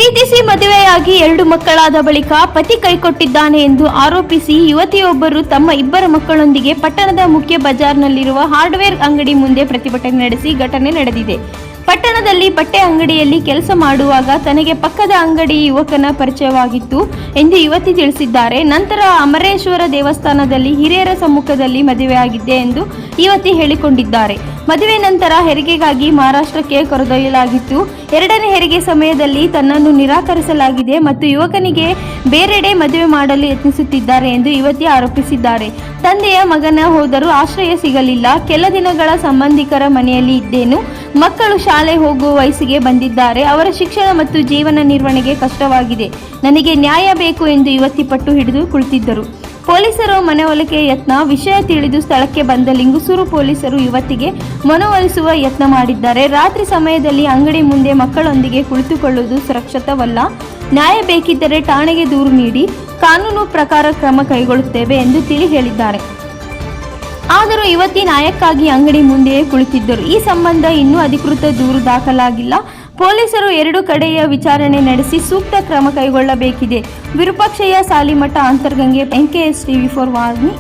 ಪ್ರೀತಿಸಿ ಮದುವೆಯಾಗಿ 2 ಮಕ್ಕಳಾದ ಬಳಿಕ ಪತಿ ಕೈಕೊಟ್ಟಿದ್ದಾನೆ ಎಂದು ಆರೋಪಿಸಿ ಯುವತಿಯೊಬ್ಬರು ತಮ್ಮ 2 ಮಕ್ಕಳೊಂದಿಗೆ ಪಟ್ಟಣದ ಮುಖ್ಯ ಬಜಾರ್ನಲ್ಲಿರುವ ಹಾರ್ಡ್ವೇರ್ ಅಂಗಡಿ ಮುಂದೆ ಪ್ರತಿಭಟನೆ ನಡೆಸಿ ಘಟನೆ ನಡೆದಿದೆ. ಪಟ್ಟಣದಲ್ಲಿ ಬಟ್ಟೆ ಅಂಗಡಿಯಲ್ಲಿ ಕೆಲಸ ಮಾಡುವಾಗ ತನಗೆ ಪಕ್ಕದ ಅಂಗಡಿ ಯುವಕನ ಪರಿಚಯವಾಗಿತ್ತು ಎಂದು ಯುವತಿ ತಿಳಿಸಿದ್ದಾರೆ. ನಂತರ ಅಮರೇಶ್ವರ ದೇವಸ್ಥಾನದಲ್ಲಿ ಹಿರಿಯರ ಸಮ್ಮುಖದಲ್ಲಿ ಮದುವೆಯಾಗಿದ್ದೆ ಎಂದು ಯುವತಿ ಹೇಳಿಕೊಂಡಿದ್ದಾರೆ. ಮದುವೆ ನಂತರ ಹೆರಿಗೆಗಾಗಿ ಮಹಾರಾಷ್ಟ್ರಕ್ಕೆ ಕರೆದೊಯ್ಯಲಾಗಿತ್ತು. 2ನೇ ಹೆರಿಗೆ ಸಮಯದಲ್ಲಿ ತನ್ನನ್ನು ನಿರಾಕರಿಸಲಾಗಿದೆ ಮತ್ತು ಯುವಕನಿಗೆ ಬೇರೆಡೆ ಮದುವೆ ಮಾಡಲು ಯತ್ನಿಸುತ್ತಿದ್ದಾರೆ ಎಂದು ಯುವತಿ ಆರೋಪಿಸಿದ್ದಾರೆ. ತಂದೆಯ ಮಗನ ಹೋದರೂ ಆಶ್ರಯ ಸಿಗಲಿಲ್ಲ. ಕೆಲ ದಿನಗಳ ಸಂಬಂಧಿಕರ ಮನೆಯಲ್ಲಿ ಇದ್ದೇನು. ಮಕ್ಕಳು ಶಾಲೆ ಹೋಗುವ ವಯಸ್ಸಿಗೆ ಬಂದಿದ್ದಾರೆ. ಅವರ ಶಿಕ್ಷಣ ಮತ್ತು ಜೀವನ ನಿರ್ವಹಣೆಗೆ ಕಷ್ಟವಾಗಿದೆ. ನನಗೆ ನ್ಯಾಯ ಬೇಕು ಎಂದು ಯುವತಿ ಪಟ್ಟು ಹಿಡಿದು ಕುಳಿತಿದ್ದರು. ಪೊಲೀಸರು ಮನವೊಲಿಕೆ ಯತ್ನ. ವಿಷಯ ತಿಳಿದು ಸ್ಥಳಕ್ಕೆ ಬಂದ ಲಿಂಗಸೂರು ಪೊಲೀಸರು ಯುವತಿಗೆ ಮನವೊಲಿಸುವ ಯತ್ನ ಮಾಡಿದ್ದಾರೆ. ರಾತ್ರಿ ಸಮಯದಲ್ಲಿ ಅಂಗಡಿ ಮುಂದೆ ಮಕ್ಕಳೊಂದಿಗೆ ಕುಳಿತುಕೊಳ್ಳುವುದು ಸುರಕ್ಷಿತವಲ್ಲ. ನ್ಯಾಯ ಬೇಕಿದ್ದರೆ ಠಾಣೆಗೆ ದೂರು ನೀಡಿ, ಕಾನೂನು ಪ್ರಕಾರ ಕ್ರಮ ಕೈಗೊಳ್ಳುತ್ತೇವೆ ಎಂದು ತಿಳಿ ಹೇಳಿದ್ದಾರೆ. ಆದರೂ ಯುವತಿ ನ್ಯಾಯಕ್ಕಾಗಿ ಅಂಗಡಿ ಮುಂದೆಯೇ ಕುಳಿತಿದ್ದರು. ಈ ಸಂಬಂಧ ಇನ್ನೂ ಅಧಿಕೃತ ದೂರು ದಾಖಲಾಗಿಲ್ಲ. ಪೊಲೀಸರು 2 ಕಡೆಯ ವಿಚಾರಣೆ ನಡೆಸಿ ಸೂಕ್ತ ಕ್ರಮ ಕೈಗೊಳ್ಳಬೇಕಿದೆ. ವಿರೂಪಾಕ್ಷಯ್ಯ, ಸಾಲಿಮಠ, ಅಂತರ್ಗಂಗೆ, NKS TV4 ವಾಹಿನಿ.